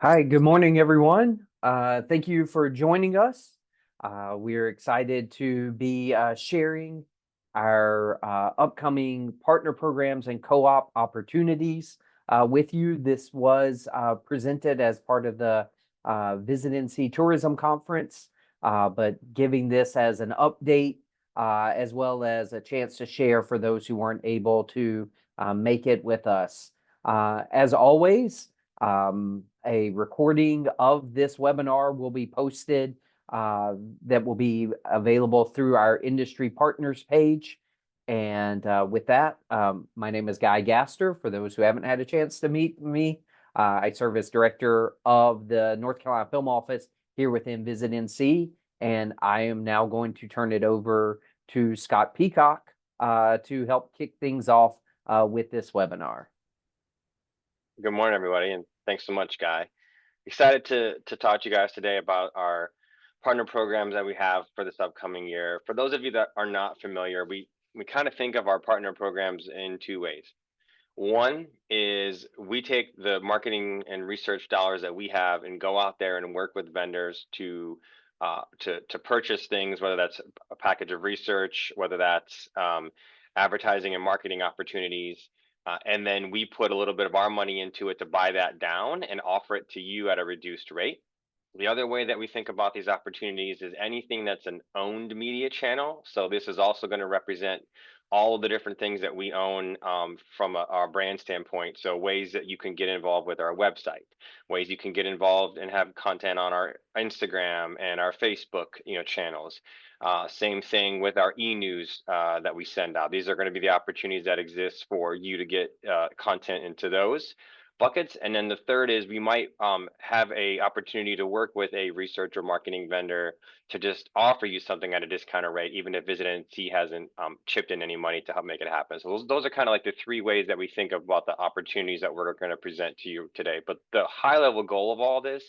Hi, good morning, everyone. Thank you for joining us. We're excited to be sharing our upcoming partner programs and co-op opportunities with you. This was presented as part of the Visit NC Tourism Conference, but giving this as an update as well as a chance to share for those who weren't able to make it with us. As always, a recording of this webinar will be posted that will be available through our industry partners page. And with that, my name is Guy Gaster. For those who haven't had a chance to meet me, I serve as director of the North Carolina Film Office here within Visit NC. And I am now going to turn it over to Scott Peacock to help kick things off with this webinar. Good morning, everybody, and thanks so much, Guy. Excited to talk to you guys today about our partner programs that we have for this upcoming year. For those of you that are not familiar, we kind of think of our partner programs in two ways. One is we take the marketing and research dollars that we have and go out there and work with vendors to purchase things, whether that's a package of research, whether that's advertising and marketing opportunities. And then we put a little bit of our money into it to buy that down and offer it to you at a reduced rate. The other way that we think about these opportunities is anything that's an owned media channel. So this is also going to represent all of the different things that we own from our brand standpoint. So ways that you can get involved with our website, ways you can get involved and have content on our Instagram and our Facebook, channels. Same thing with our e-news that we send out. These are going to be the opportunities that exist for you to get content into those buckets. And then the third is we might have a opportunity to work with a research or marketing vendor to just offer you something at a discounted rate, even if Visit NC hasn't chipped in any money to help make it happen. So those are kind of like the three ways that we think about the opportunities that we're going to present to you today. But the high level goal of all this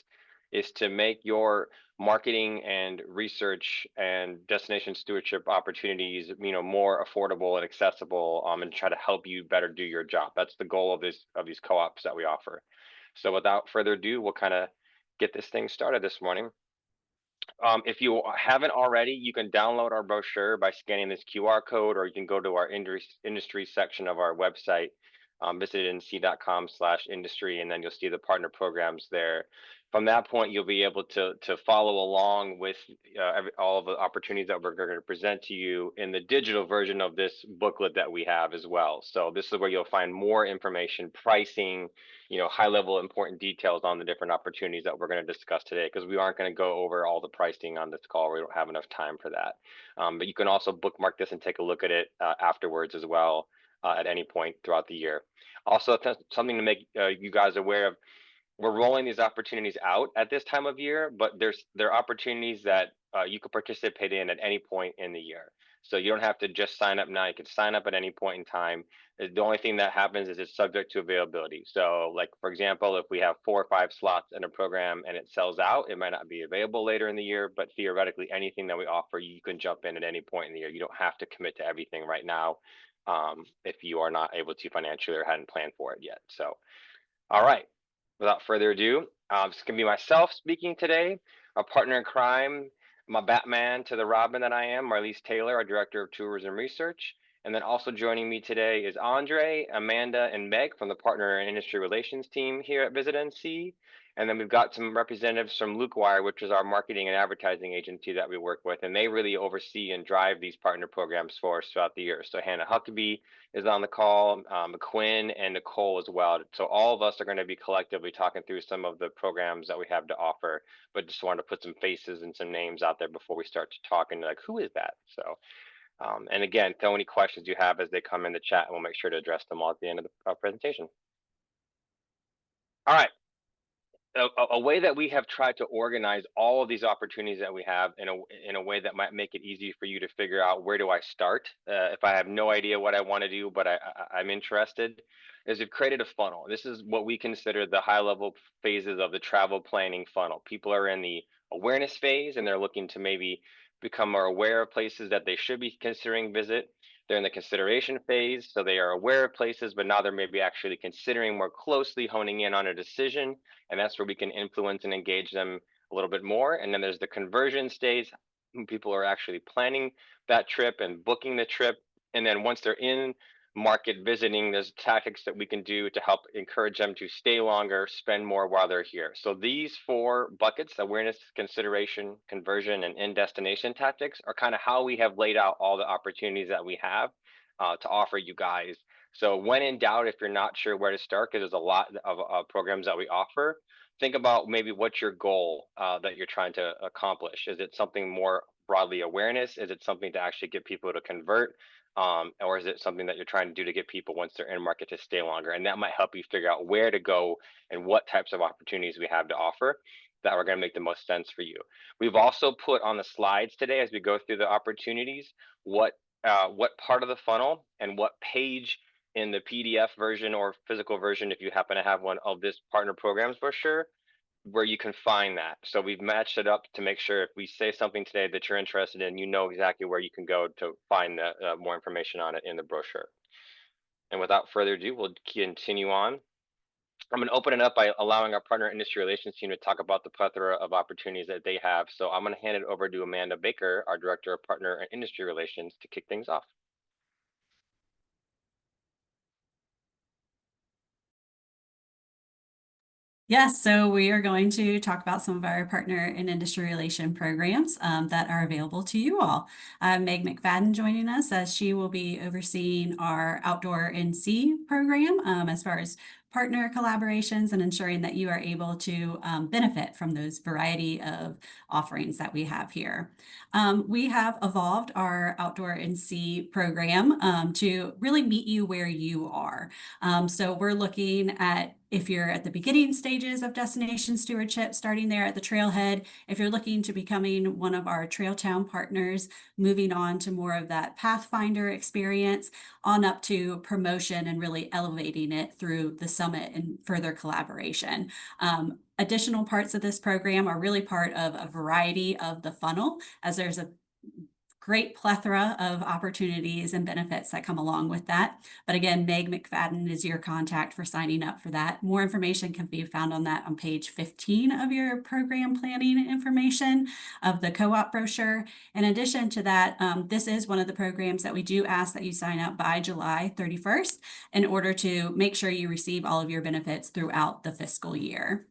is to make your marketing and research and destination stewardship opportunities, more affordable and accessible, and try to help you better do your job. That's the goal of these co-ops that we offer. So without further ado, we'll kind of get this thing started this morning. If you haven't already, you can download our brochure by scanning this QR code, or you can go to our industry section of our website, visitnc.com/industry, and then you'll see the partner programs there. From that point, you'll be able to follow along with all of the opportunities that we're going to present to you in the digital version of this booklet that we have as well. So this is where you'll find more information, pricing, high level important details on the different opportunities that we're going to discuss today, because we aren't going to go over all the pricing on this call. We don't have enough time for that. But you can also bookmark this and take a look at it afterwards as well at any point throughout the year. Also, something to make you guys aware of, we're rolling these opportunities out at this time of year, but there are opportunities that you could participate in at any point in the year. So you don't have to just sign up now. You can sign up at any point in time. The only thing that happens is it's subject to availability. So like, for example, if we have 4 or 5 slots in a program and it sells out, it might not be available later in the year, but theoretically anything that we offer, you can jump in at any point in the year. You don't have to commit to everything right now if you are not able to financially or hadn't planned for it yet. So, all right. Without further ado, it's going to be myself speaking today, a partner in crime, my Batman to the Robin that I am, Marlise Taylor, our Director of Tourism Research. And then also joining me today is Andre, Amanda, and Meg from the Partner and Industry Relations team here at Visit NC. And then we've got some representatives from LukeWire, which is our marketing and advertising agency that we work with, and they really oversee and drive these partner programs for us throughout the year. So Hannah Huckabee is on the call, McQuinn and Nicole as well. So all of us are going to be collectively talking through some of the programs that we have to offer, but just wanted to put some faces and some names out there before we start to talk and like, who is that? So, and again, throw any questions you have as they come in the chat, and we'll make sure to address them all at the end of the presentation. All right. A way that we have tried to organize all of these opportunities that we have in a way that might make it easy for you to figure out, where do I start if I have no idea what I want to do, but I'm interested, is we've created a funnel. This is what we consider the high level phases of the travel planning funnel. People are in the awareness phase and they're looking to maybe become more aware of places that they should be considering visit. They're in the consideration phase, so they are aware of places, but now they're maybe actually considering more closely, honing in on a decision, and that's where we can influence and engage them a little bit more. And then there's the conversion stage. People are actually planning that trip and booking the trip. And then once they're in market visiting, there's tactics that we can do to help encourage them to stay longer, spend more while they're here. So these four buckets, awareness, consideration, conversion, and in-destination tactics, are kind of how we have laid out all the opportunities that we have to offer you guys. So when in doubt, if you're not sure where to start, because there's a lot of programs that we offer, think about maybe what's your goal that you're trying to accomplish. Is it something more broadly awareness? Is it something to actually get people to convert? Or is it something that you're trying to do to get people once they're in market to stay longer? And that might help you figure out where to go and what types of opportunities we have to offer that are going to make the most sense for you. We've also put on the slides today as we go through the opportunities what part of the funnel and what page in the PDF version or physical version, if you happen to have one, of this partner programs brochure, where you can find that. So we've matched it up to make sure if we say something today that you're interested in, you know exactly where you can go to find the, more information on it in the brochure. And without further ado, we'll continue on. I'm going to open it up by allowing our partner industry relations team to talk about the plethora of opportunities that they have. So I'm going to hand it over to Amanda Baker, our director of partner and industry relations, to kick things off. Yes, so we are going to talk about some of our partner and industry relation programs that are available to you all. Meg McFadden joining us as she will be overseeing our outdoor NC program as far as partner collaborations and ensuring that you are able to benefit from those variety of offerings that we have here. We have evolved our outdoor NC program to really meet you where you are. So we're looking at if you're at the beginning stages of destination stewardship, starting there at the trailhead, if you're looking to becoming one of our Trail Town partners, moving on to more of that Pathfinder experience, on up to promotion and really elevating it through the summit and further collaboration. Additional parts of this program are really part of a variety of the funnel, as there's a great plethora of opportunities and benefits that come along with that. But again, Meg McFadden is your contact for signing up for that. More information can be found on that on page 15 of your program planning information of the co-op brochure. In addition to that, this is one of the programs that we do ask that you sign up by July 31st in order to make sure you receive all of your benefits throughout the fiscal year.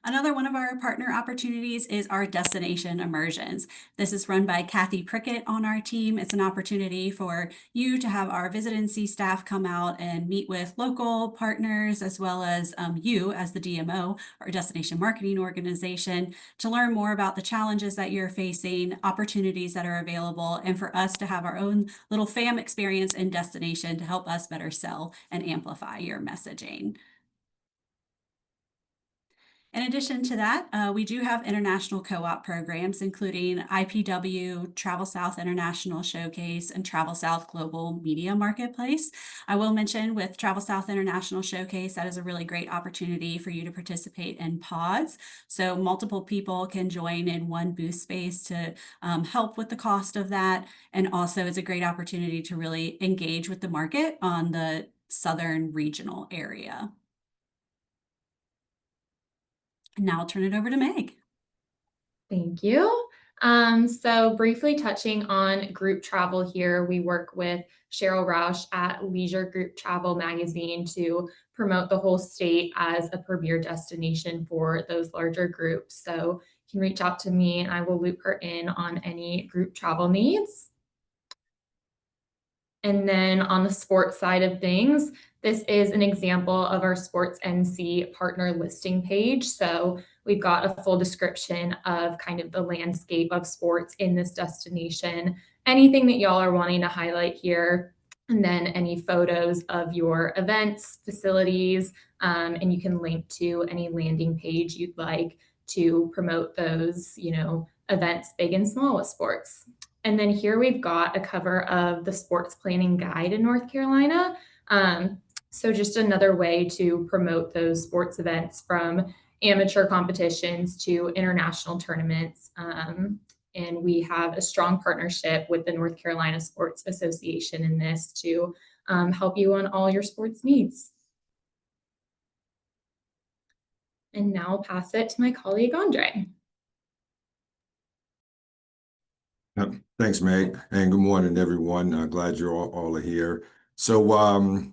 Another one of our partner opportunities is our destination immersions. This is run by Kathy Prickett on our team. It's an opportunity for you to have our Visit NC staff come out and meet with local partners as well as you as the DMO or destination marketing organization to learn more about the challenges that you're facing, opportunities that are available, and for us to have our own little FAM experience in destination to help us better sell and amplify your messaging. In addition to that, we do have international co-op programs, including IPW, Travel South International Showcase, and Travel South Global Media Marketplace. I will mention with Travel South International Showcase, that is a really great opportunity for you to participate in pods. So multiple people can join in one booth space to help with the cost of that. And also it's a great opportunity to really engage with the market on the southern regional area. Now I'll turn it over to Meg. Thank you. So briefly touching on group travel here, we work with Cheryl Roush at Leisure Group Travel Magazine to promote the whole state as a premier destination for those larger groups. So you can reach out to me and I will loop her in on any group travel needs. And then on the sports side of things, this is an example of our Sports NC partner listing page. So we've got a full description of kind of the landscape of sports in this destination, anything that y'all are wanting to highlight here, and then any photos of your events, facilities, and you can link to any landing page you'd like to promote those, events big and small with sports. And then here we've got a cover of the sports planning guide in North Carolina. So just another way to promote those sports events from amateur competitions to international tournaments. And we have a strong partnership with the North Carolina Sports Association in this to help you on all your sports needs. And now I'll pass it to my colleague, Andre. Thanks, Meg, and good morning, everyone. Glad you're all are here. So, go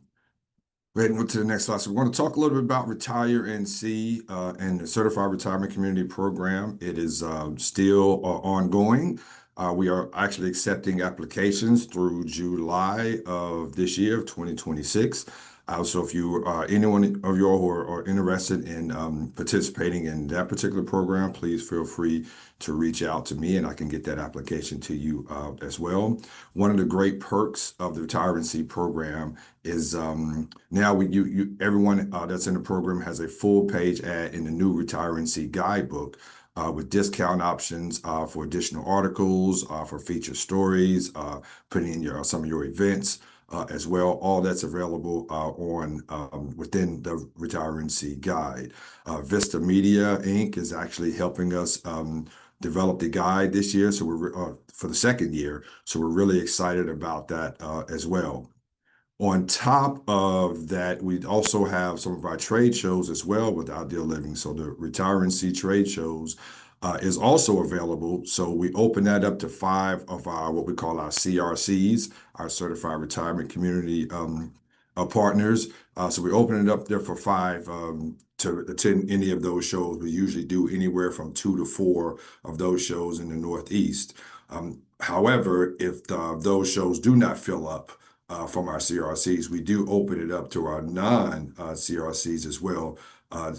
ahead and go to the next slide. So we're going to talk a little bit about Retire NC and the Certified Retirement Community Program. It is still ongoing. We are actually accepting applications through July of this year, of 2026. So if you are anyone of you all who are interested in participating in that particular program, please feel free to reach out to me and I can get that application to you as well. One of the great perks of the Retire NC program is now everyone that's in the program has a full page ad in the new Retire NC guidebook with discount options for additional articles, for feature stories, putting in some of your events as well. All that's available within the Retire NC guide. Vista Media Inc. is actually helping us develop the guide this year, so we're for the second year. So we're really excited about that as well. On top of that, we also have some of our trade shows as well with Ideal Living. So the Retire NC trade shows is also available. So we open that up to 5 of our what we call our CRCs, our Certified Retirement Community partners. So we open it up there for 5 to attend any of those shows. We usually do anywhere from 2 to 4 of those shows in the Northeast. However, if those shows do not fill up from our CRCs, we do open it up to our non-CRCs as well.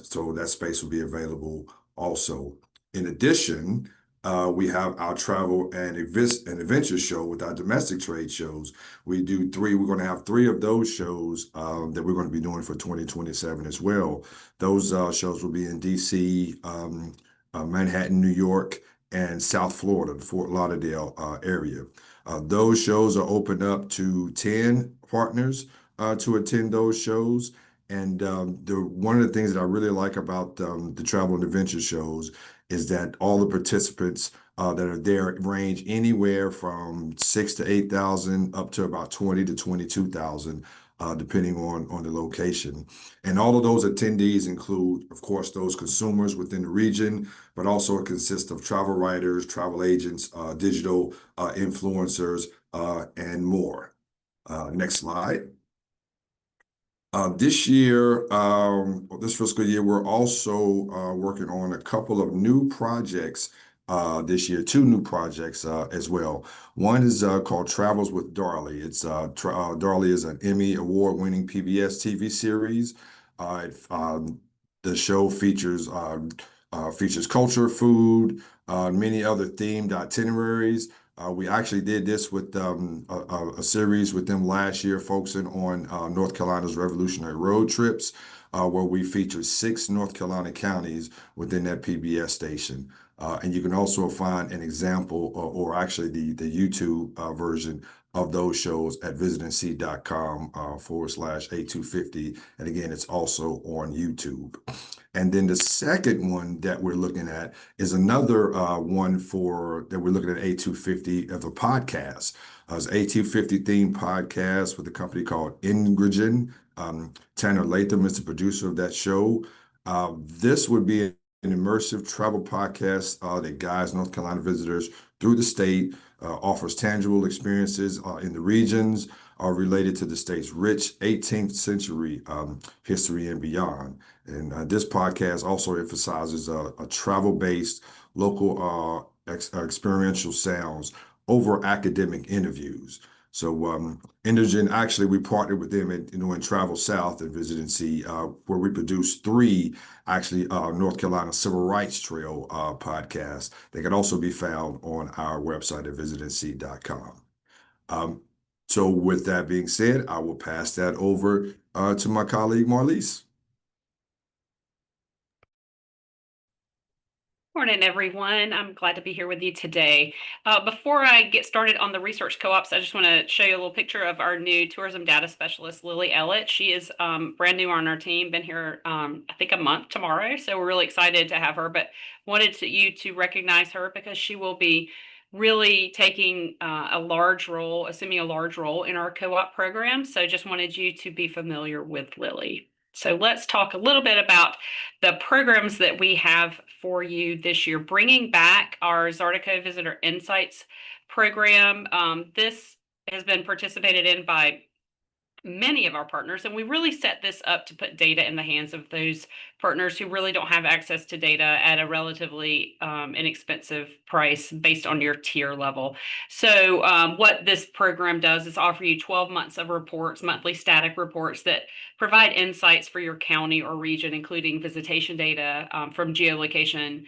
So that space will be available also. In addition, we have our travel and adventure show with our domestic trade shows. We do 3. We're going to have 3 of those shows that we're going to be doing for 2027 as well. Those shows will be in DC, Manhattan, New York, and South Florida, the Fort Lauderdale area. Those shows are open up to 10 partners to attend those shows. And one of the things that I really like about the travel and adventure shows is that all the participants that are there range anywhere from 6,000 to 8,000 up to about 20,000 to 22,000, depending on the location. And all of those attendees include, of course, those consumers within the region, but also it consists of travel writers, travel agents, digital influencers, and more. Next slide. This year, this fiscal year, we're also working on a couple of new projects this year, 2 new projects as well. One is called Travels with Darley. Darley is an Emmy award-winning PBS TV series. The show features culture, food, many other themed itineraries. We actually did this with a series with them last year, focusing on North Carolina's Revolutionary Road trips, where we featured 6 North Carolina counties within that PBS station. And you can also find an example or actually the YouTube version of those shows at visitandc.com/A250. And again, it's also on YouTube. And then the second one that we're looking at is another one that we're looking at A250 of a podcast. It's A250 themed podcast with a company called Ingrigen. Tanner Latham is the producer of that show. This would be an immersive travel podcast that guides North Carolina visitors through the state, offers tangible experiences in the regions related to the state's rich 18th century history and beyond. And this podcast also emphasizes a travel-based, local experiential sounds over academic interviews. So Indigen, actually, we partnered with them in Travel South and Visit and See, where we produced 3 actually North Carolina Civil Rights Trail podcasts. They can also be found on our website at visitandc.com. So with that being said, I will pass that over to my colleague, Marlise. Morning, everyone. I'm glad to be here with you today. Before I get started on the research co-ops, I just want to show you a little picture of our new tourism data specialist, Lily Ellett. She is brand new on our team, been here, I think, a month tomorrow. So we're really excited to have her, but wanted you to recognize her because she will be really taking a large role, assuming a large role in our co-op program. So just wanted you to be familiar with Lily. So let's talk a little bit about the programs that we have for you this year, bringing back our Zartico Visitor Insights program. This has been participated in by many of our partners, and we really set this up to put data in the hands of those partners who really don't have access to data at a relatively inexpensive price based on your tier level. So what this program does is offer you 12 months of reports, monthly static reports that provide insights for your county or region, including visitation data from geolocation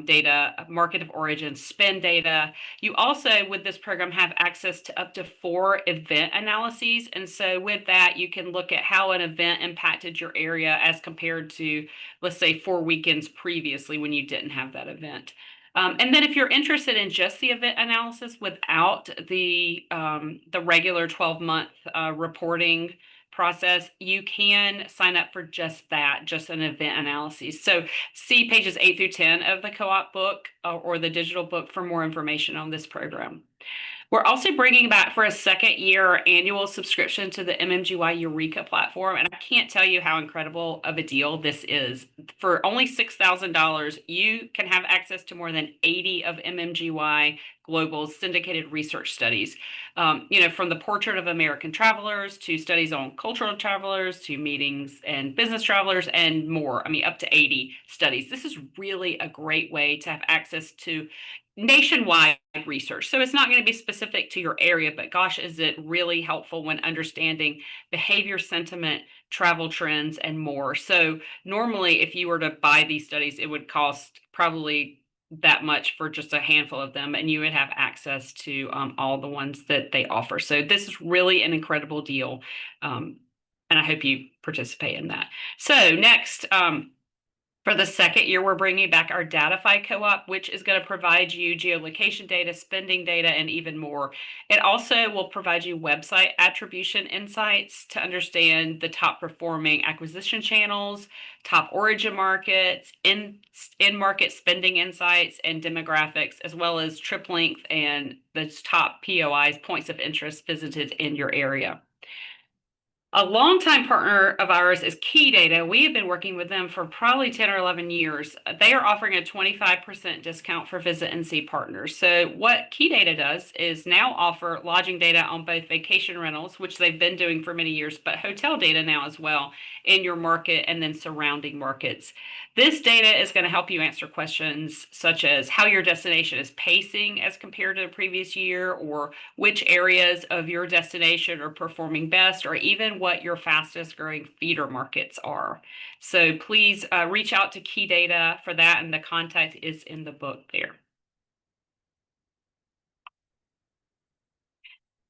data, market of origin, spend data. You also, with this program, have access to up to 4 event analyses. And so with that, you can look at how an event impacted your area as compared to, let's say, 4 weekends previously when you didn't have that event. And then if you're interested in just the event analysis without the regular 12-month reporting process, you can sign up for just that, just an event analysis. So see pages 8 through 10 of the co-op book or the digital book for more information on this program. We're also bringing back for a second year annual subscription to the MMGY Eureka platform. And I can't tell you how incredible of a deal this is. For only $6,000, you can have access to more than 80 of MMGY Global's syndicated research studies. From the Portrait of American Travelers to studies on cultural travelers to meetings and business travelers and more. I mean, up to 80 studies. This is really a great way to have access to nationwide research. So it's not going to be specific to your area, but gosh, is it really helpful when understanding behavior, sentiment, travel trends, and more. So normally, if you were to buy these studies, it would cost probably that much for just a handful of them, and you would have access to all the ones that they offer. So this is really an incredible deal, and I hope you participate in that. So next, for the second year, we're bringing back our Datafy co-op, which is going to provide you geolocation data, spending data, and even more. It also will provide you website attribution insights to understand the top performing acquisition channels, top origin markets, in-market spending insights, and demographics, as well as trip length and the top POIs, points of interest visited in your area. A longtime partner of ours is Key Data. We have been working with them for probably 10 or 11 years. They are offering a 25% discount for Visit NC partners. So what Key Data does is now offer lodging data on both vacation rentals, which they've been doing for many years, but hotel data now as well in your market and then surrounding markets. This data is going to help you answer questions such as how your destination is pacing as compared to the previous year, or which areas of your destination are performing best, or even what your fastest growing feeder markets are. So please reach out to Key Data for that, and the contact is in the book there.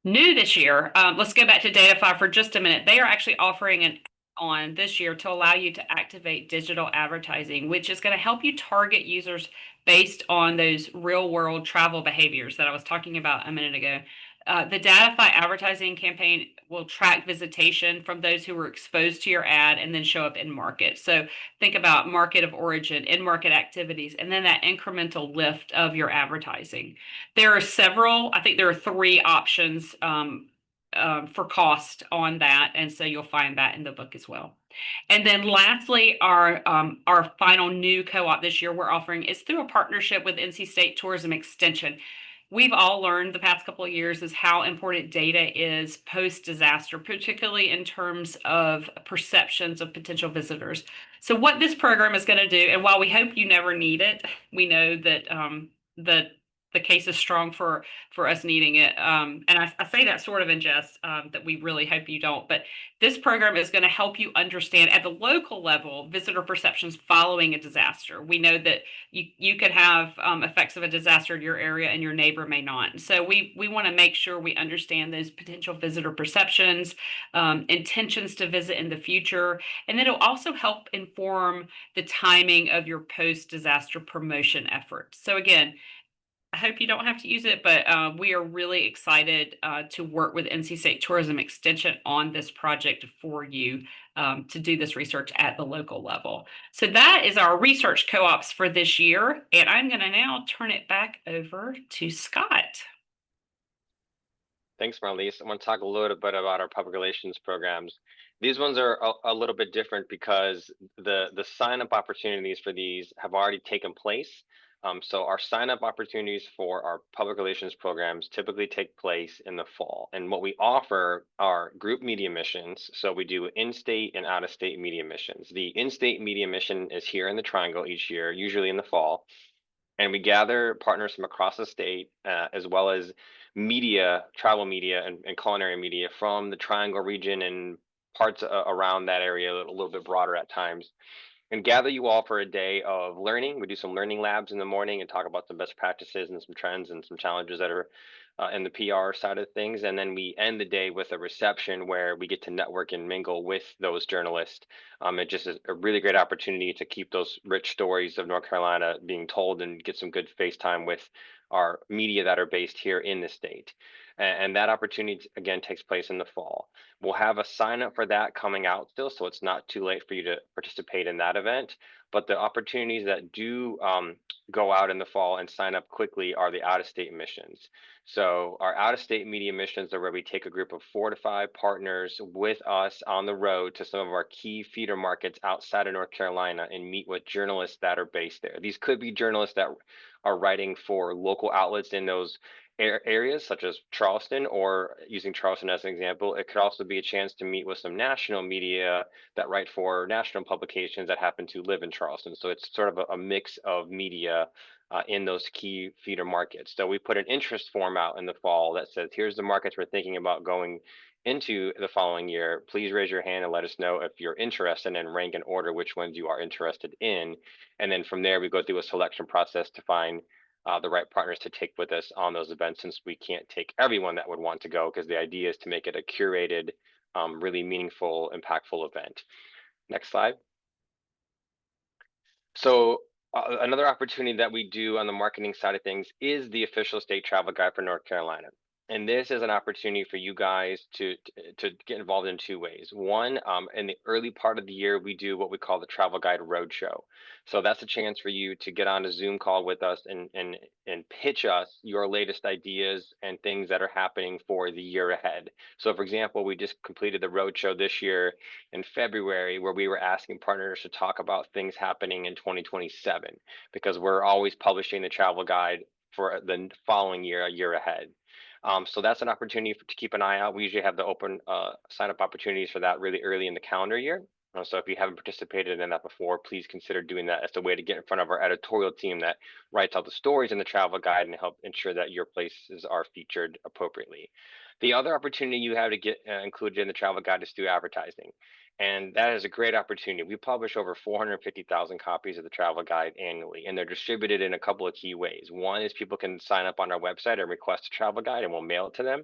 New this year, let's go back to Datafy for just a minute. They are actually offering an on this year to allow you to activate digital advertising, which is going to help you target users based on those real world travel behaviors that I was talking about a minute ago. The Datafy advertising campaign will track visitation from those who were exposed to your ad and then show up in market. So think about market of origin, in-market activities, and then that incremental lift of your advertising. There are several, I think there are 3 options for cost on that, and so you'll find that in the book as well. And then lastly, our final new co-op this year we're offering is through a partnership with NC State Tourism Extension. We've all learned the past couple of years is how important data is post-disaster, particularly in terms of perceptions of potential visitors. So what this program is going to do, and while we hope you never need it, we know that the the case is strong for us needing it. And I say that sort of in jest, that we really hope you don't. But this program is going to help you understand at the local level visitor perceptions following a disaster. We know that you could have effects of a disaster in your area and your neighbor may not. So we want to make sure we understand those potential visitor perceptions, intentions to visit in the future, and then it'll also help inform the timing of your post-disaster promotion efforts. So again, I hope you don't have to use it, but we are really excited to work with NC State Tourism Extension on this project for you to do this research at the local level. So that is our research co-ops for this year. And I'm going to now turn it back over to Scott. Thanks, Marlise. I want to talk a little bit about our public relations programs. These ones are a little bit different because the sign-up opportunities for these have already taken place. So our sign-up opportunities for our public relations programs typically take place in the fall. And what we offer are group media missions. So we do in-state and out-of-state media missions. The in-state media mission is here in the Triangle each year, usually in the fall. And we gather partners from across the state, as well as media, travel media, and culinary media from the Triangle region and parts around that area, a little bit broader at times, and gather you all for a day of learning. We do some learning labs in the morning and talk about some best practices and some trends and some challenges that are in the PR side of things. And then we end the day with a reception where we get to network and mingle with those journalists. It just is a really great opportunity to keep those rich stories of North Carolina being told and get some good face time with our media that are based here in the state. And that opportunity, again, takes place in the fall. We'll have a sign up for that coming out still, so it's not too late for you to participate in that event. But the opportunities that do go out in the fall and sign up quickly are the out-of-state missions. So our out-of-state media missions are where we take a group of 4 to 5 partners with us on the road to some of our key feeder markets outside of North Carolina and meet with journalists that are based there. These could be journalists that are writing for local outlets in those areas such as Charleston, or using Charleston as an example, it could also be a chance to meet with some national media that write for national publications that happen to live in Charleston. So it's sort of a mix of media in those key feeder markets. So we put an interest form out in the fall that says, here's the markets we're thinking about going into the following year. Please raise your hand and let us know if you're interested, and rank and order which ones you are interested in. And then from there, we go through a selection process to find the right partners to take with us on those events, since we can't take everyone that would want to go, because the idea is to make it a curated, really meaningful, impactful event. Next slide. So another opportunity that we do on the marketing side of things is the official state travel guide for North Carolina. And this is an opportunity for you guys to get involved in 2 ways. One, in the early part of the year, we do what we call the Travel Guide Roadshow. So that's a chance for you to get on a Zoom call with us and pitch us your latest ideas and things that are happening for the year ahead. So for example, we just completed the roadshow this year in February, where we were asking partners to talk about things happening in 2027, because we're always publishing the travel guide for the following year, a year ahead. So that's an opportunity to keep an eye out. We usually have the open sign up opportunities for that really early in the calendar year. So if you haven't participated in that before, please consider doing that as a way to get in front of our editorial team that writes all the stories in the travel guide and help ensure that your places are featured appropriately. The other opportunity you have to get included in the travel guide is through advertising. And that is a great opportunity. We publish over 450,000 copies of the travel guide annually, and they're distributed in a couple of key ways. One is people can sign up on our website and request a travel guide, and we'll mail it to them.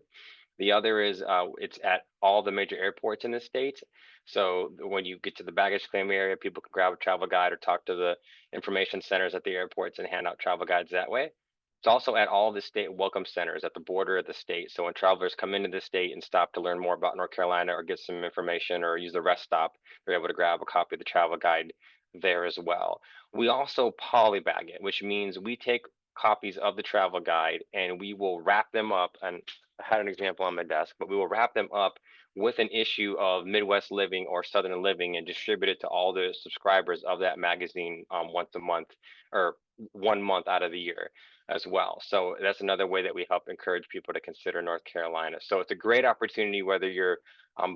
The other is it's at all the major airports in the state. So when you get to the baggage claim area, people can grab a travel guide or talk to the information centers at the airports and hand out travel guides that way. It's also at all the state welcome centers at the border of the state. So when travelers come into the state and stop to learn more about North Carolina or get some information or use the rest stop, they're able to grab a copy of the travel guide there as well. We also polybag it, which means we take copies of the travel guide and we will wrap them up. And I had an example on my desk, but we will wrap them up with an issue of Midwest Living or Southern Living and distribute it to all the subscribers of that magazine once a month, or 1 month out of the year. as well. So that's another way that we help encourage people to consider North Carolina. So it's a great opportunity whether you're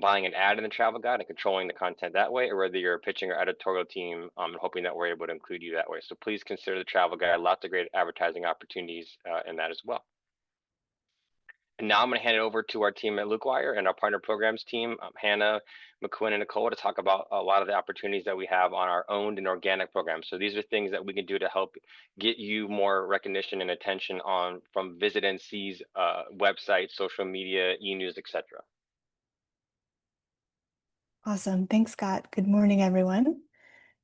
buying an ad in the travel guide and controlling the content that way, or whether you're pitching our editorial team and hoping that we're able to include you that way. So please consider the travel guide. Lots of great advertising opportunities in that as well. And now I'm going to hand it over to our team at LukeWire and our partner programs team, Hannah, McQuinn, and Nicole, to talk about a lot of the opportunities that we have on our owned and organic programs. So these are things that we can do to help get you more recognition and attention on from Visit NC's website, social media, e-news, etc. Awesome. Thanks, Scott. Good morning, everyone.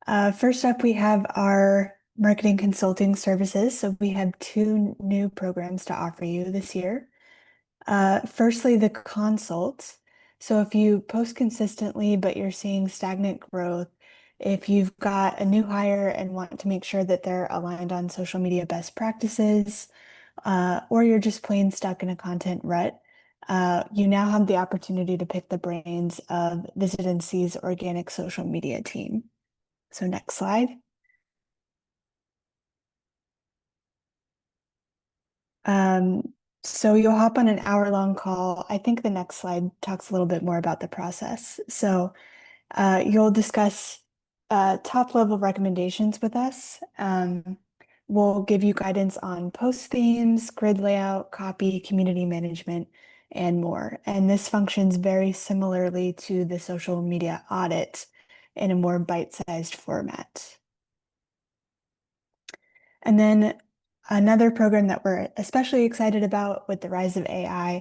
First up, we have our marketing consulting services. So we have 2 new programs to offer you this year. Firstly, the consult. So if you post consistently, but you're seeing stagnant growth, if you've got a new hire and want to make sure that they're aligned on social media best practices, or you're just plain stuck in a content rut, you now have the opportunity to pick the brains of Visit NC's organic social media team. So next slide. So you'll hop on an hour-long call. I think the next slide talks a little bit more about the process. So you'll discuss top-level recommendations with us. We'll give you guidance on post themes, grid layout, copy, community management, and more. And this functions very similarly to the social media audit in a more bite-sized format. And then another program that we're especially excited about with the rise of AI,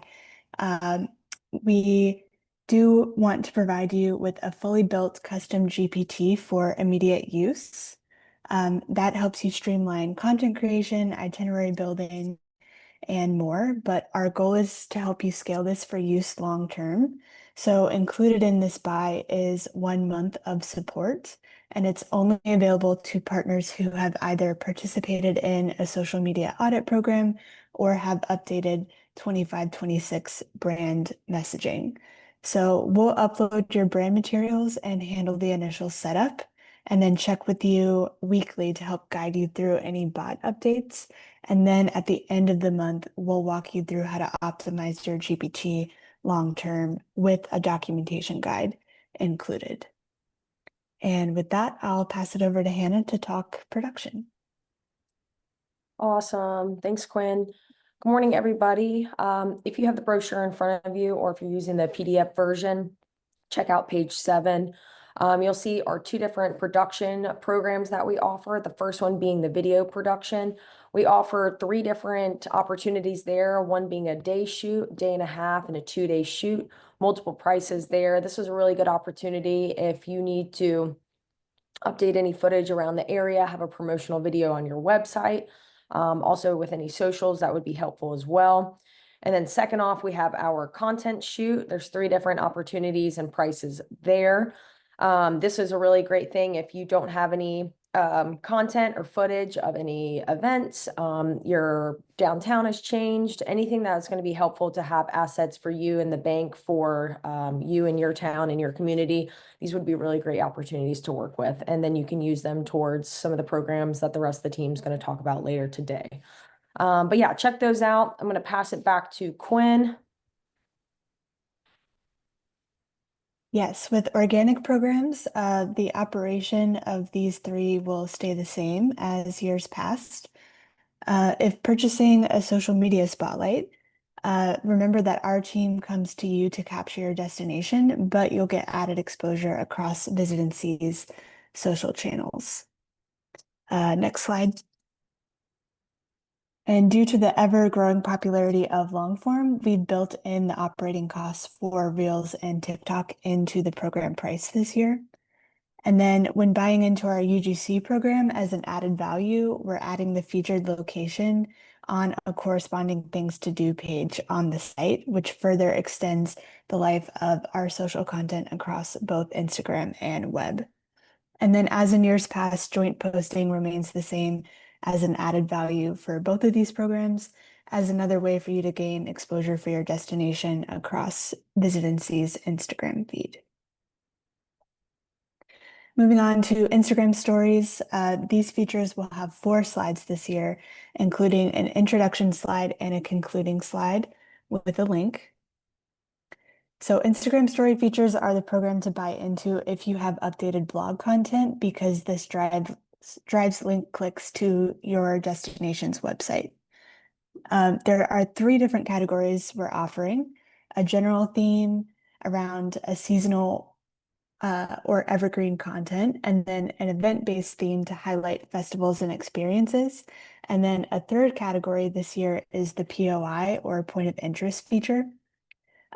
we do want to provide you with a fully built custom GPT for immediate use. That helps you streamline content creation, itinerary building, and more, but our goal is to help you scale this for use long term. So included in this buy is 1 month of support, and it's only available to partners who have either participated in a social media audit program or have updated 25-26 brand messaging. So we'll upload your brand materials and handle the initial setup, and then check with you weekly to help guide you through any bot updates. And then at the end of the month, we'll walk you through how to optimize your GPT long-term with a documentation guide included. And with that, I'll pass it over to Hannah to talk production. Awesome. Thanks, Quinn. Good morning, everybody. If you have the brochure in front of you, or if you're using the PDF version, check out page 7. You'll see our 2 different production programs that we offer. The first one being the video production. We offer 3 different opportunities there, one being a day shoot, day and a half, and a 2-day shoot, multiple prices there. This is a really good opportunity if you need to update any footage around the area, have a promotional video on your website. Also with any socials, that would be helpful as well. And then second off, we have our content shoot. There's 3 different opportunities and prices there. This is a really great thing if you don't have any content or footage of any events, your downtown has changed, anything that's going to be helpful to have assets for you in the bank for you and your town and your community. These would be really great opportunities to work with. And then you can use them towards some of the programs that the rest of the team is going to talk about later today. But yeah, check those out. I'm going to pass it back to Quinn. Yes, with organic programs, the operation of these 3 will stay the same as years past. If purchasing a social media spotlight, remember that our team comes to you to capture your destination, but you'll get added exposure across Visit NC's social channels. Next slide. And due to the ever-growing popularity of long form, we've built in the operating costs for Reels and TikTok into the program price this year. And then when buying into our UGC program as an added value, we're adding the featured location on a corresponding things to do page on the site, which further extends the life of our social content across both Instagram and web. And then as in years past, joint posting remains the same as an added value for both of these programs, as another way for you to gain exposure for your destination across Visit NC's Instagram feed. Moving on to Instagram stories, these features will have 4 slides this year, including an introduction slide and a concluding slide with a link. So Instagram story features are the program to buy into if you have updated blog content, because this drives link clicks to your destination's website. There are 3 different categories we're offering: a general theme around a seasonal or evergreen content, and then an event-based theme to highlight festivals and experiences. And then a 3rd category this year is the POI, or point of interest feature.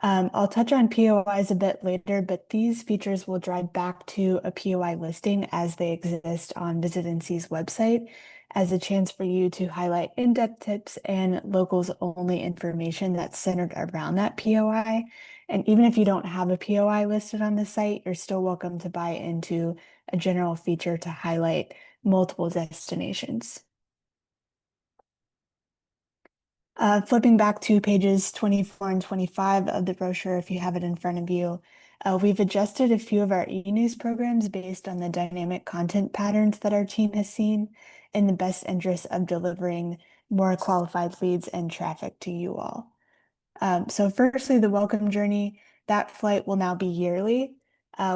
I'll touch on POIs a bit later, but these features will drive back to a POI listing as they exist on Visit NC's website, as a chance for you to highlight in-depth tips and locals-only information that's centered around that POI. And even if you don't have a POI listed on the site, you're still welcome to buy into a general feature to highlight multiple destinations. Flipping back to pages 24 and 25 of the brochure, if you have it in front of you, we've adjusted a few of our e-news programs based on the dynamic content patterns that our team has seen, in the best interest of delivering more qualified leads and traffic to you all. So firstly, the welcome journey, that flight will now be yearly.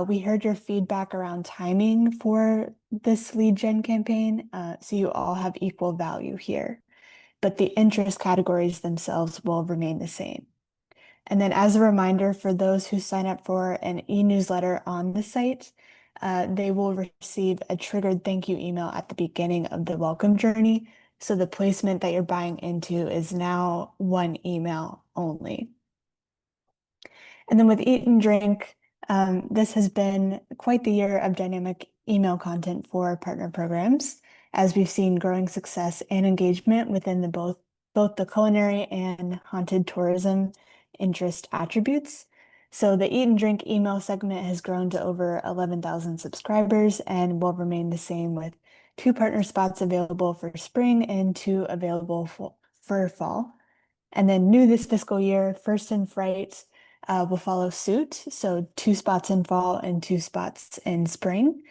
We heard your feedback around timing for this lead gen campaign, so you all have equal value here, but the interest categories themselves will remain the same. And then as a reminder, for those who sign up for an e-newsletter on the site, they will receive a triggered thank you email at the beginning of the welcome journey. So the placement that you're buying into is now 1 email only. And then with Eat and Drink, this has been quite the year of dynamic email content for partner programs, as we've seen growing success and engagement within both the culinary and haunted tourism interest attributes. So the Eat and Drink email segment has grown to over 11,000 subscribers and will remain the same, with 2 partner spots available for spring and 2 available for fall. And then new this fiscal year, First in Fright will follow suit. So 2 spots in fall and 2 spots in spring.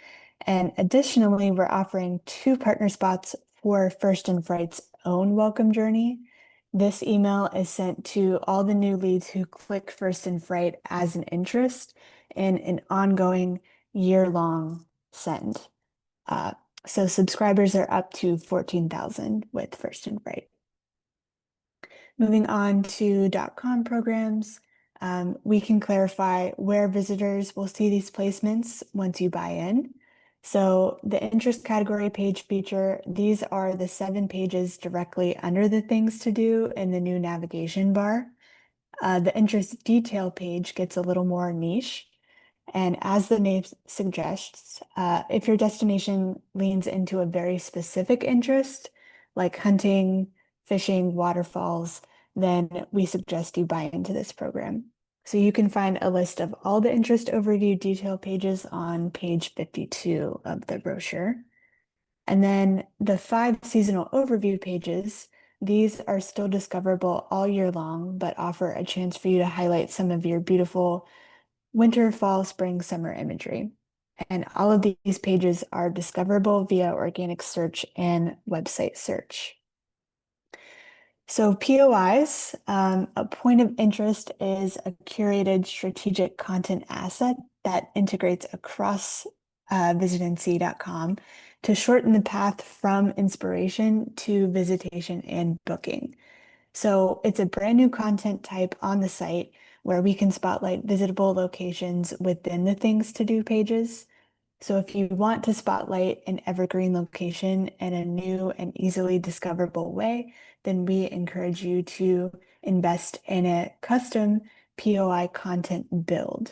And additionally, we're offering 2 partner spots for First in Fright's own welcome journey. This email is sent to all the new leads who click First in Fright as an interest in an ongoing year-long send. So subscribers are up to 14,000 with First in Fright. Moving on to .com programs, we can clarify where visitors will see these placements once you buy in. So the interest category page feature, these are the 7 pages directly under the things to do in the new navigation bar. The interest detail page gets a little more niche. And as the name suggests, if your destination leans into a very specific interest, like hunting, fishing, waterfalls, then we suggest you buy into this program. So you can find a list of all the interest overview detail pages on page 52 of the brochure. And then the 5 seasonal overview pages, these are still discoverable all year long, but offer a chance for you to highlight some of your beautiful winter, fall, spring, summer imagery. And all of these pages are discoverable via organic search and website search. So POIs, a point of interest is a curated strategic content asset that integrates across visitnc.com to shorten the path from inspiration to visitation and booking. So it's a brand new content type on the site where we can spotlight visitable locations within the things to do pages. So if you want to spotlight an evergreen location in a new and easily discoverable way, then we encourage you to invest in a custom POI content build.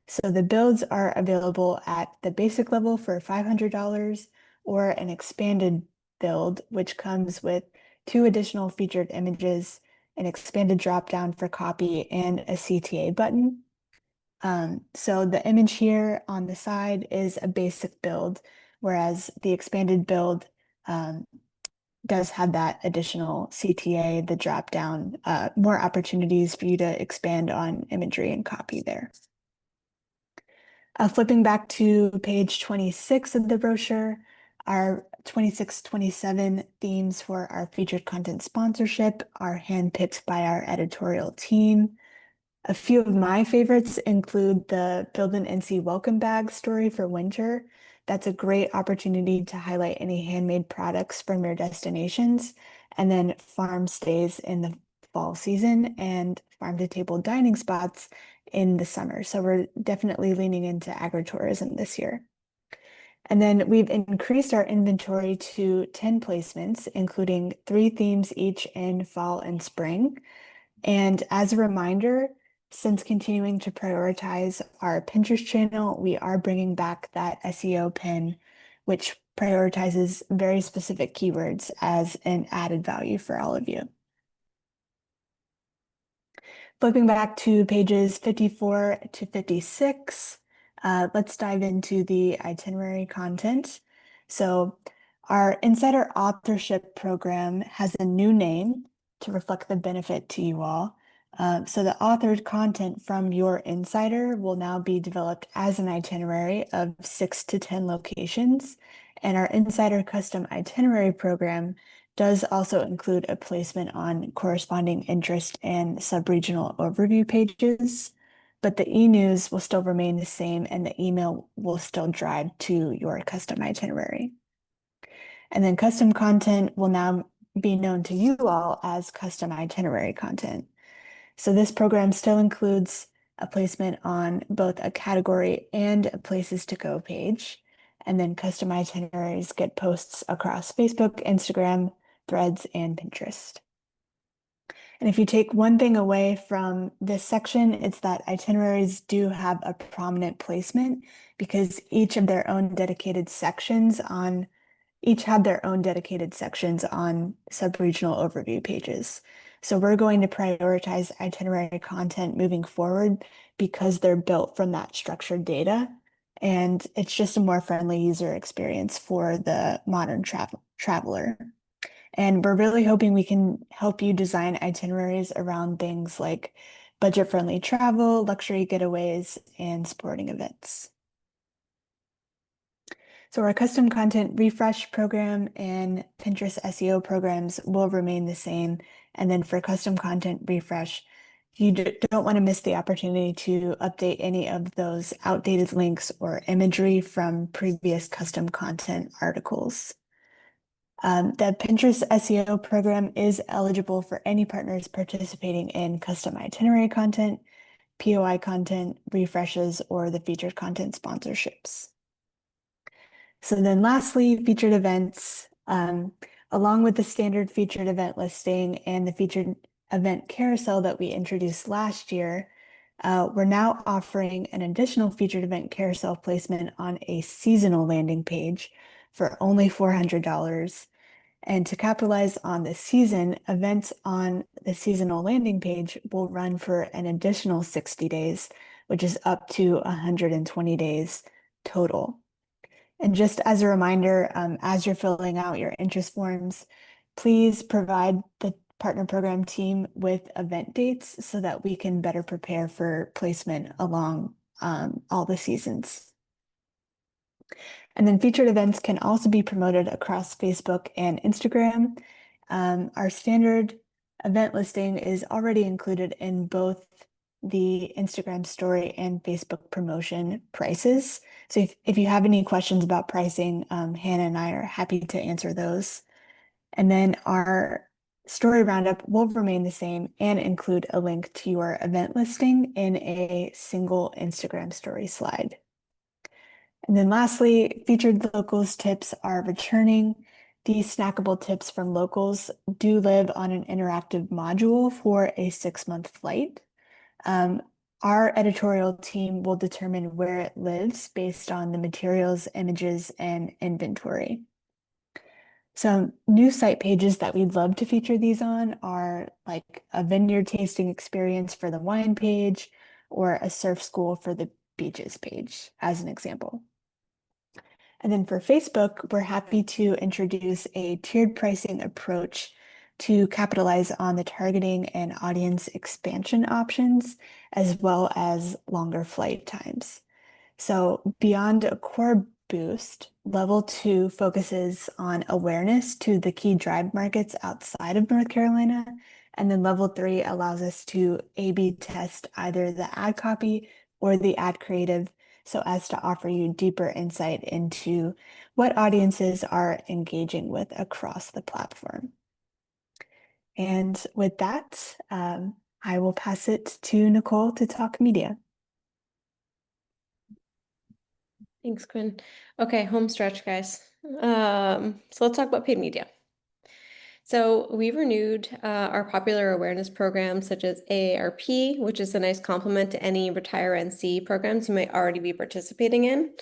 So the builds are available at the basic level for $500 or an expanded build, which comes with 2 additional featured images, an expanded dropdown for copy, and a CTA button. So the image here on the side is a basic build, whereas the expanded build does have that additional CTA, the dropdown, more opportunities for you to expand on imagery and copy there. Flipping back to page 26 of the brochure, our 26-27 themes for our featured content sponsorship are handpicked by our editorial team. A few of my favorites include the Build an NC welcome bag story for winter. That's a great opportunity to highlight any handmade products from your destinations, and then farm stays in the fall season and farm to table dining spots in the summer. So we're definitely leaning into agritourism this year. And then we've increased our inventory to 10 placements, including 3 themes each in fall and spring. And as a reminder, since continuing to prioritize our Pinterest channel, we are bringing back that SEO pin, which prioritizes very specific keywords as an added value for all of you. Flipping back to pages 54 to 56, let's dive into the itinerary content. So our Insider Authorship program has a new name to reflect the benefit to you all. So the authored content from your Insider will now be developed as an itinerary of 6 to 10 locations. And our Insider Custom Itinerary program does also include a placement on corresponding interest and sub-regional overview pages, but the e-news will still remain the same and the email will still drive to your custom itinerary. And then custom content will now be known to you all as custom itinerary content. So this program still includes a placement on both a category and a places to go page. And then custom itineraries get posts across Facebook, Instagram, Threads, and Pinterest. And if you take one thing away from this section, it's that itineraries do have a prominent placement because each have their own dedicated sections on sub-regional overview pages. So we're going to prioritize itinerary content moving forward because they're built from that structured data. And it's just a more friendly user experience for the modern traveler. And we're really hoping we can help you design itineraries around things like budget-friendly travel, luxury getaways, and sporting events. So our custom content refresh program and Pinterest SEO programs will remain the same. And then for custom content refresh, you don't want to miss the opportunity to update any of those outdated links or imagery from previous custom content articles. The Pinterest SEO program is eligible for any partners participating in custom itinerary content, POI content, refreshes, or the featured content sponsorships. So then lastly, featured events, along with the standard featured event listing and the featured event carousel that we introduced last year, we're now offering an additional featured event carousel placement on a seasonal landing page for only $400. And to capitalize on the season, events on the seasonal landing page will run for an additional 60 days, which is up to 120 days total. And just as a reminder, as you're filling out your interest forms, please provide the partner program team with event dates so that we can better prepare for placement along all the seasons. And then featured events can also be promoted across Facebook and Instagram. Our standard event listing is already included in both the Instagram story and Facebook promotion prices. So if you have any questions about pricing, Hannah and I are happy to answer those. And then our story roundup will remain the same and include a link to your event listing in a single Instagram story slide. And then lastly, featured locals tips are returning. These snackable tips from locals do live on an interactive module for a 6-month flight. Our editorial team will determine where it lives based on the materials, images, and inventory. So new site pages that we'd love to feature these on are like a vineyard tasting experience for the wine page or a surf school for the beaches page, as an example. And then for Facebook, we're happy to introduce a tiered pricing approach to capitalize on the targeting and audience expansion options, as well as longer flight times. So beyond a core boost, level 2 focuses on awareness to the key drive markets outside of North Carolina. And then level 3 allows us to A/B test either the ad copy or the ad creative so as to offer you deeper insight into what audiences are engaging with across the platform. And with that, I will pass it to Nicole to talk media. Thanks, Quinn. Okay, home stretch, guys. So let's talk about paid media. So we've renewed our popular awareness programs such as AARP, which is a nice complement to any Retire NC programs you might already be participating in.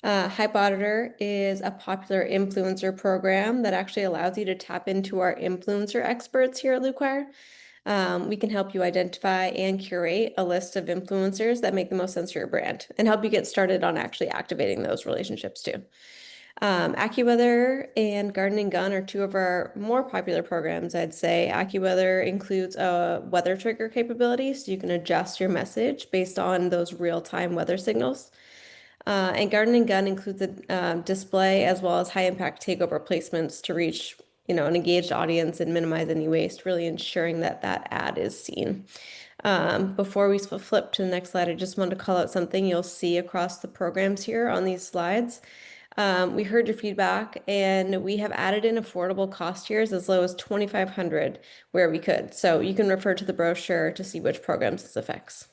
Hype Auditor is a popular influencer program that actually allows you to tap into our influencer experts here at Lucquire. We can help you identify and curate a list of influencers that make the most sense for your brand and help you get started on actually activating those relationships too. AccuWeather and Garden & Gun are two of our more popular programs, I'd say. AccuWeather includes a weather trigger capability, so you can adjust your message based on those real-time weather signals. And Garden & Gun includes a display as well as high-impact takeover placements to reach, an engaged audience and minimize any waste, really ensuring that that ad is seen. Before we flip to the next slide, I just wanted to call out something you'll see across the programs here on these slides. We heard your feedback, and we have added in affordable cost tiers as low as $2,500 where we could. So you can refer to the brochure to see which programs this affects.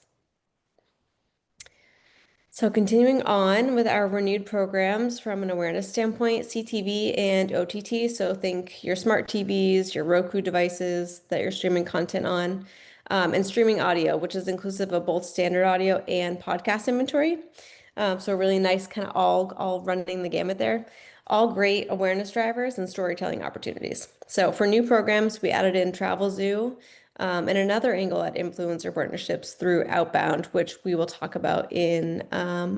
So continuing on with our renewed programs from an awareness standpoint, CTV and OTT. So think your smart TVs, your Roku devices that you're streaming content on, and streaming audio, which is inclusive of both standard audio and podcast inventory. So really nice kind of all running the gamut there. All great awareness drivers and storytelling opportunities. So for new programs, we added in Travel Zoo, and another angle at influencer partnerships through Outbound, which we will talk about in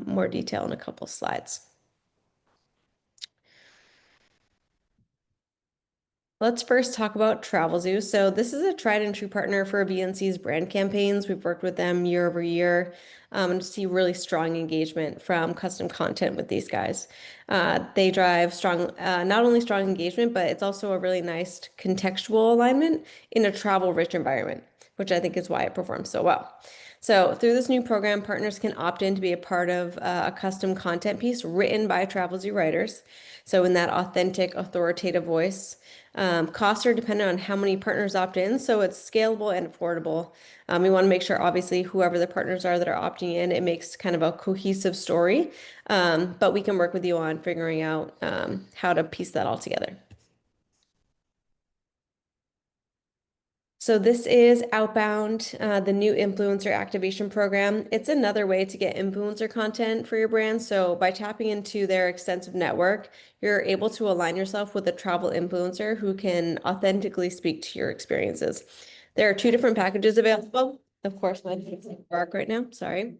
more detail in a couple slides. Let's first talk about Travel Zoo. So this is a tried and true partner for VNC's brand campaigns. We've worked with them year over year and see really strong engagement from custom content with these guys. They drive strong, not only strong engagement, but it's also a really nice contextual alignment in a travel-rich environment, which I think is why it performs so well. So through this new program, partners can opt in to be a part of a custom content piece written by Travel Zoo writers. So in that authentic, authoritative voice. Costs are dependent on how many partners opt in, so it's scalable and affordable. We want to make sure, obviously, whoever the partners are that are opting in, it makes kind of a cohesive story, but we can work with you on figuring out how to piece that all together. So this is Outbound, the new influencer activation program. It's another way to get influencer content for your brand. So by tapping into their extensive network, you're able to align yourself with a travel influencer who can authentically speak to your experiences. There are two different packages available. Of course, my thing's dark right now, sorry.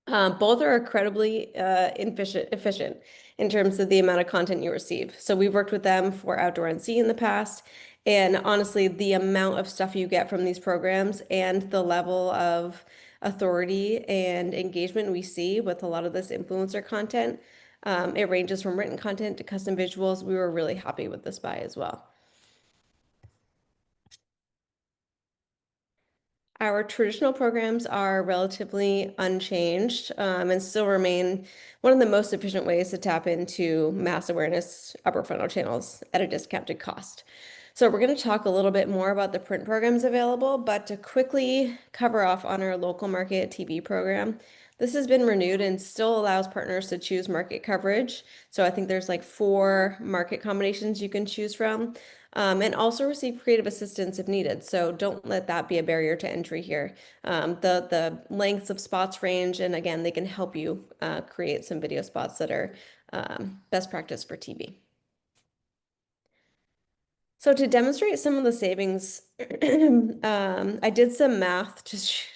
Both are incredibly efficient in terms of the amount of content you receive. So we've worked with them for Outdoor NC in the past. And honestly, the amount of stuff you get from these programs and the level of authority and engagement we see with a lot of this influencer content, it ranges from written content to custom visuals. We were really happy with this buy as well. Our traditional programs are relatively unchanged and still remain one of the most efficient ways to tap into mass awareness upper funnel channels at a discounted cost. So we're going to talk a little bit more about the print programs available, but to quickly cover off on our local market TV program, this has been renewed and still allows partners to choose market coverage. So I think there's like 4 market combinations you can choose from. And also receive creative assistance if needed. So don't let that be a barrier to entry here. The lengths of spots range, and again, they can help you create some video spots that are best practice for TV. So to demonstrate some of the savings, I did some math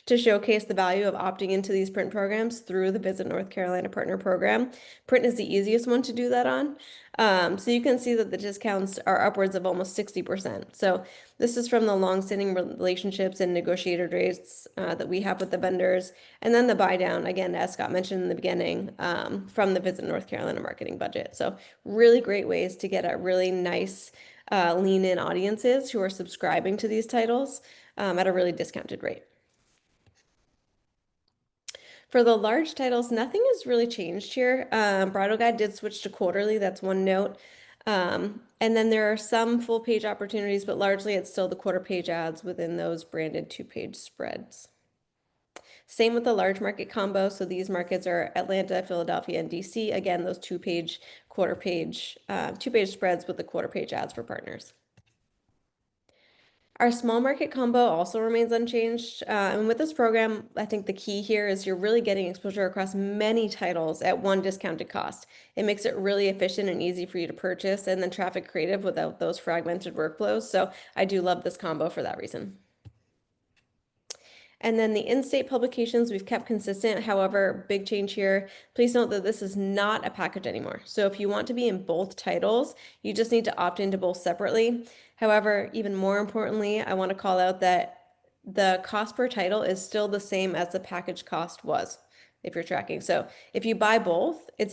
to showcase the value of opting into these print programs through the Visit North Carolina Partner Program. Print is the easiest one to do that on. So you can see that the discounts are upwards of almost 60%. So this is from the longstanding relationships and negotiated rates that we have with the vendors. And then the buy down, again, as Scott mentioned in the beginning, from the Visit North Carolina marketing budget. So really great ways to get a really nice lean in audiences who are subscribing to these titles at a really discounted rate. For the large titles, nothing has really changed here. Bridal Guide did switch to quarterly, that's one note. And then there are some full page opportunities, but largely it's still the quarter page ads within those branded 2-page spreads. Same with the large market combo. So these markets are Atlanta, Philadelphia, and DC. Again, those 2-page, quarter page, 2-page spreads with the quarter page ads for partners. Our small market combo also remains unchanged. And with this program, I think the key here is you're really getting exposure across many titles at one discounted cost. It makes it really efficient and easy for you to purchase and then traffic creative without those fragmented workflows. So I do love this combo for that reason. And then the in-state publications we've kept consistent. However, big change here. Please note that this is not a package anymore. So if you want to be in both titles, you just need to opt into both separately. However, even more importantly, I want to call out that the cost per title is still the same as the package cost was, if you're tracking. So if you buy both, the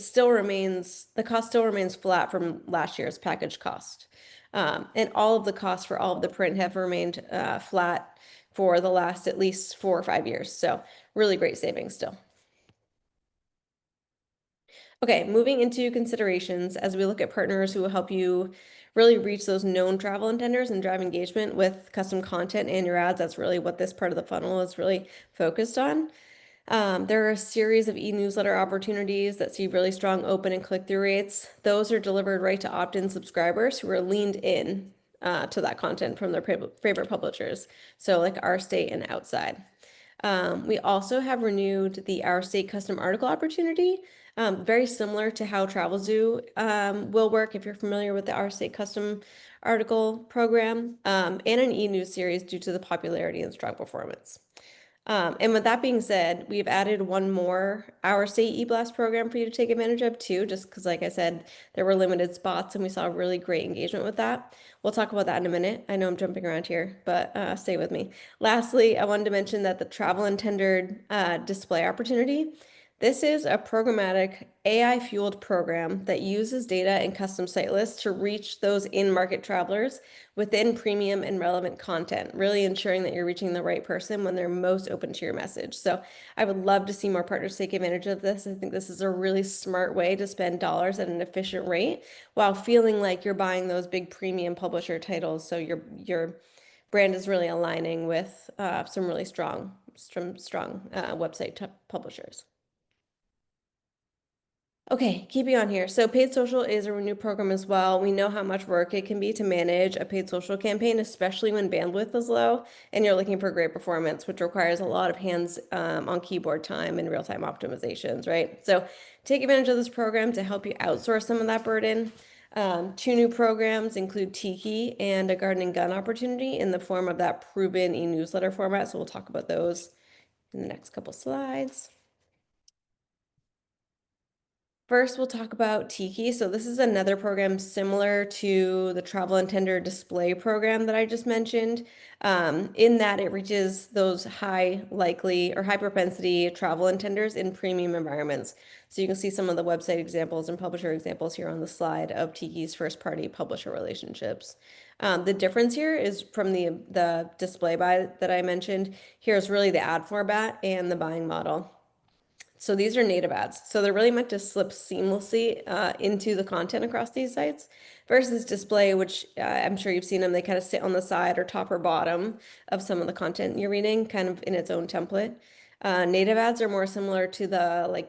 cost still remains flat from last year's package cost. And all of the costs for all of the print have remained flat for the last at least 4 or 5 years. So really great savings still. Okay, moving into considerations as we look at partners who will help you really reach those known travel intenders and drive engagement with custom content and your ads. That's really what this part of the funnel is really focused on. There are a series of e-newsletter opportunities that see really strong open and click-through rates. Those are delivered right to opt-in subscribers who are leaned in to that content from their favorite publishers. So like Our State and Outside. We also have renewed the Our State custom article opportunity, very similar to how TravelZoo will work if you're familiar with the Our State custom article program, and an e-news series due to the popularity and strong performance. And with that being said, we've added one more Our State eBlast program for you to take advantage of too, just because, like I said, there were limited spots and we saw really great engagement with that. We'll talk about that in a minute. I know I'm jumping around here, but stay with me. Lastly, I wanted to mention that the travel intended display opportunity. This is a programmatic AI-fueled program that uses data and custom site lists to reach those in-market travelers within premium and relevant content, really ensuring that you're reaching the right person when they're most open to your message. So I would love to see more partners take advantage of this. I think this is a really smart way to spend dollars at an efficient rate while feeling like you're buying those big premium publisher titles. So your brand is really aligning with some really strong website publishers. Okay, keeping on here. So paid social is a renewed program as well. We know how much work it can be to manage a paid social campaign, especially when bandwidth is low and you're looking for great performance, which requires a lot of hands on keyboard time and real-time optimizations, right? So take advantage of this program to help you outsource some of that burden. 2 new programs include Tiki and a Garden and Gun opportunity in the form of that proven e-newsletter format. So we'll talk about those in the next couple slides. First, we'll talk about Tiki. So this is another program similar to the travel intender display program that I just mentioned, in that it reaches those high likely or high propensity travel intenders in premium environments. So you can see some of the website examples and publisher examples here on the slide of Tiki's first party publisher relationships. The difference here is from the display buy that I mentioned. Here's really the ad format and the buying model. So these are native ads. So they're really meant to slip seamlessly into the content across these sites versus display, which I'm sure you've seen them. They kind of sit on the side or top or bottom of some of the content you're reading, kind of in its own template. Native ads are more similar to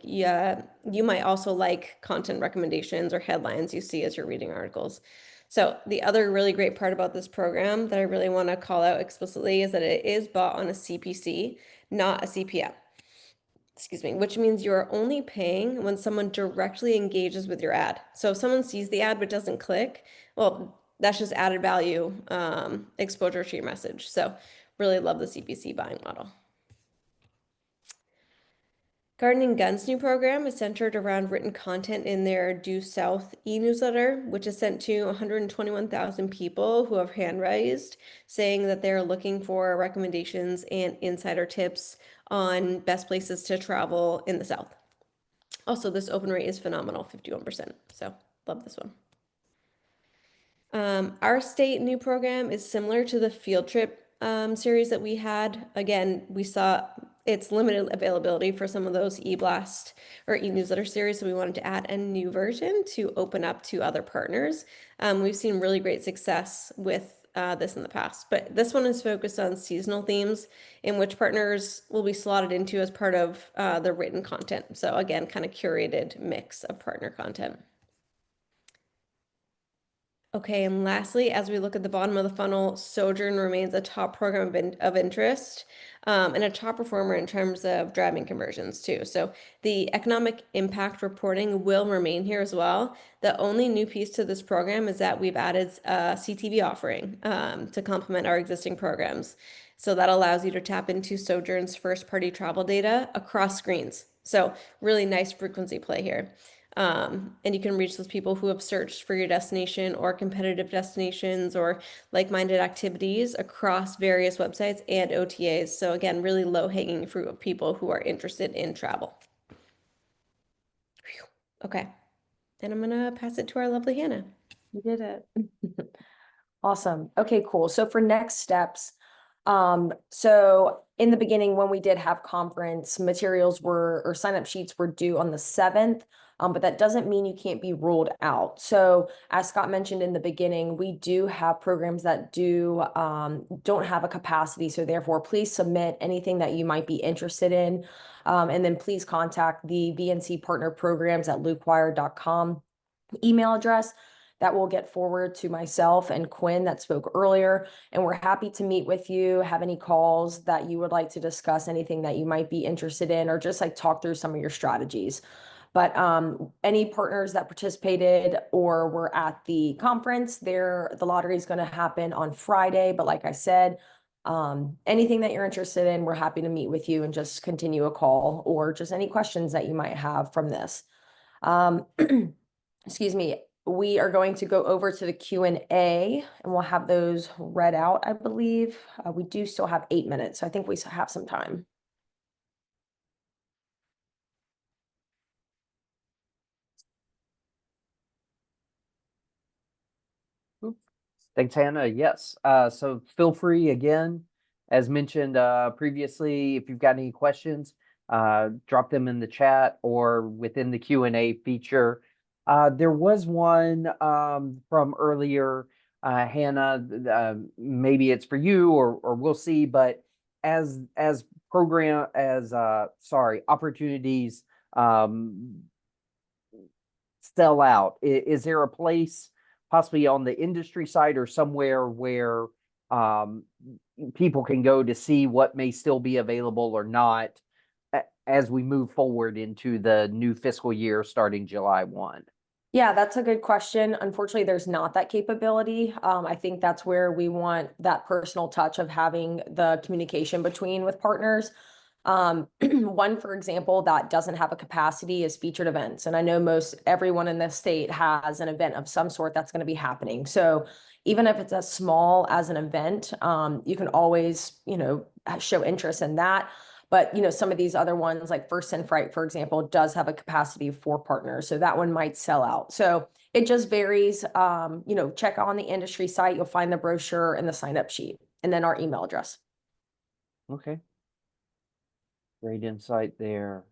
you might also like content recommendations or headlines you see as you're reading articles. So the other really great part about this program that I really want to call out explicitly is that it is bought on a CPC, not a CPM. Excuse me, which means you are only paying when someone directly engages with your ad. So if someone sees the ad but doesn't click, well, that's just added value, exposure to your message. So really love the CPC buying model. Garden and Gun's new program is centered around written content in their Due South e-newsletter, which is sent to 121,000 people who have hand raised, saying that they're looking for recommendations and insider tips on best places to travel in the South. Also, this open rate is phenomenal, 51%. So love this one. Our state new program is similar to the field trip series that we had. Again, we saw its limited availability for some of those e-blast or e-newsletter series, so we wanted to add a new version to open up to other partners. We've seen really great success with this in the past, but this one is focused on seasonal themes in which partners will be slotted into as part of the written content. So again, kind of curated mix of partner content. Okay, and lastly, as we look at the bottom of the funnel, Sojourn remains a top program of interest and a top performer in terms of driving conversions too. So the economic impact reporting will remain here as well. The only new piece to this program is that we've added a CTV offering to complement our existing programs. So that allows you to tap into Sojourn's first-party travel data across screens. So really nice frequency play here. And you can reach those people who have searched for your destination or competitive destinations or like-minded activities across various websites and OTAs. So again, really low-hanging fruit of people who are interested in travel. Whew. Okay, and I'm gonna pass it to our lovely Hannah. You did it. Awesome. Okay, cool. So for next steps, so in the beginning, when we did have conference, materials or sign-up sheets were due on the 7th. But that doesn't mean you can't be ruled out. So as Scott mentioned in the beginning, we do have programs that don't have a capacity. So therefore, please submit anything that you might be interested in. And then please contact the VNC partner programs at lukewire.com email address. That will get forward to myself and Quinn that spoke earlier. And we're happy to meet with you, have any calls that you would like to discuss, anything that you might be interested in, or just like talk through some of your strategies. But any partners that participated or were at the conference, the lottery is going to happen on Friday. But like I said, anything that you're interested in, we're happy to meet with you and just continue a call or just any questions that you might have from this. Excuse me. We are going to go over to the Q&A and we'll have those read out, I believe. We do still have 8 minutes, so I think we have some time. Thanks, Hannah. Yes. So feel free again, as mentioned previously, if you've got any questions, drop them in the chat or within the Q&A feature. There was one from earlier, Hannah. Maybe it's for you, or we'll see. But as opportunities sell out, is there a place possibly on the industry side or somewhere where people can go to see what may still be available or not as we move forward into the new fiscal year starting July 1? Yeah, that's a good question. Unfortunately, there's not that capability. I think that's where we want that personal touch of having the communication with partners. One, for example, that doesn't have a capacity is featured events. And I know most everyone in this state has an event of some sort that's going to be happening. So even if it's as small as an event, you can always, show interest in that. But, some of these other ones like First and Fright, for example, does have a capacity for partners. So that one might sell out. So it just varies. Check on the industry site. You'll find the brochure and the sign-up sheet and then our email address. Okay. Great insight there.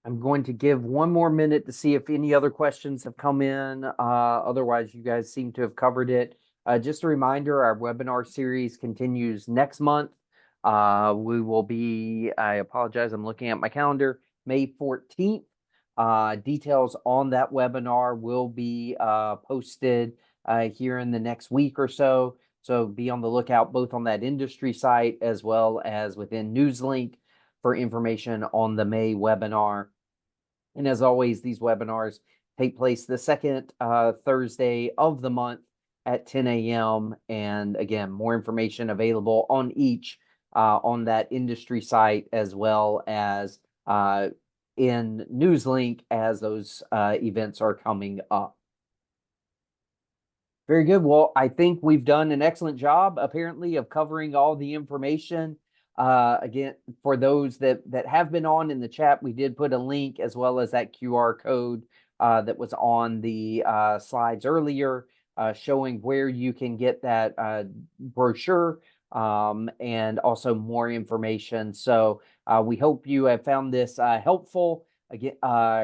I'm going to give one more minute to see if any other questions have come in. Otherwise, you guys seem to have covered it. Just a reminder, our webinar series continues next month. We will be, I apologize, I'm looking at my calendar, May 14th. Details on that webinar will be posted here in the next week or so. So be on the lookout both on that industry site as well as within NewsLink for information on the May webinar. And as always, these webinars take place the second Thursday of the month at 10 a.m. And again, more information available on each on that industry site, as well as in NewsLink as those events are coming up. Very good. Well, I think we've done an excellent job, apparently, of covering all the information. Again, for those that have been on in the chat, we did put a link as well as that QR code that was on the slides earlier, showing where you can get that brochure and also more information. So we hope you have found this helpful. Again,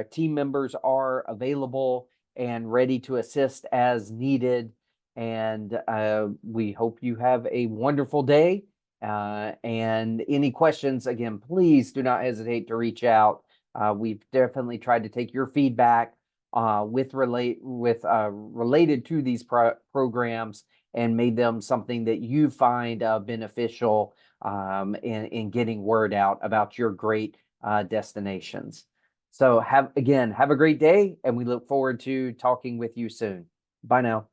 team members are available and ready to assist as needed. And we hope you have a wonderful day. And any questions, again, please do not hesitate to reach out. We've definitely tried to take your feedback related to these programs and made them something that you find beneficial in getting word out about your great destinations. So have a great day, and we look forward to talking with you soon. Bye now.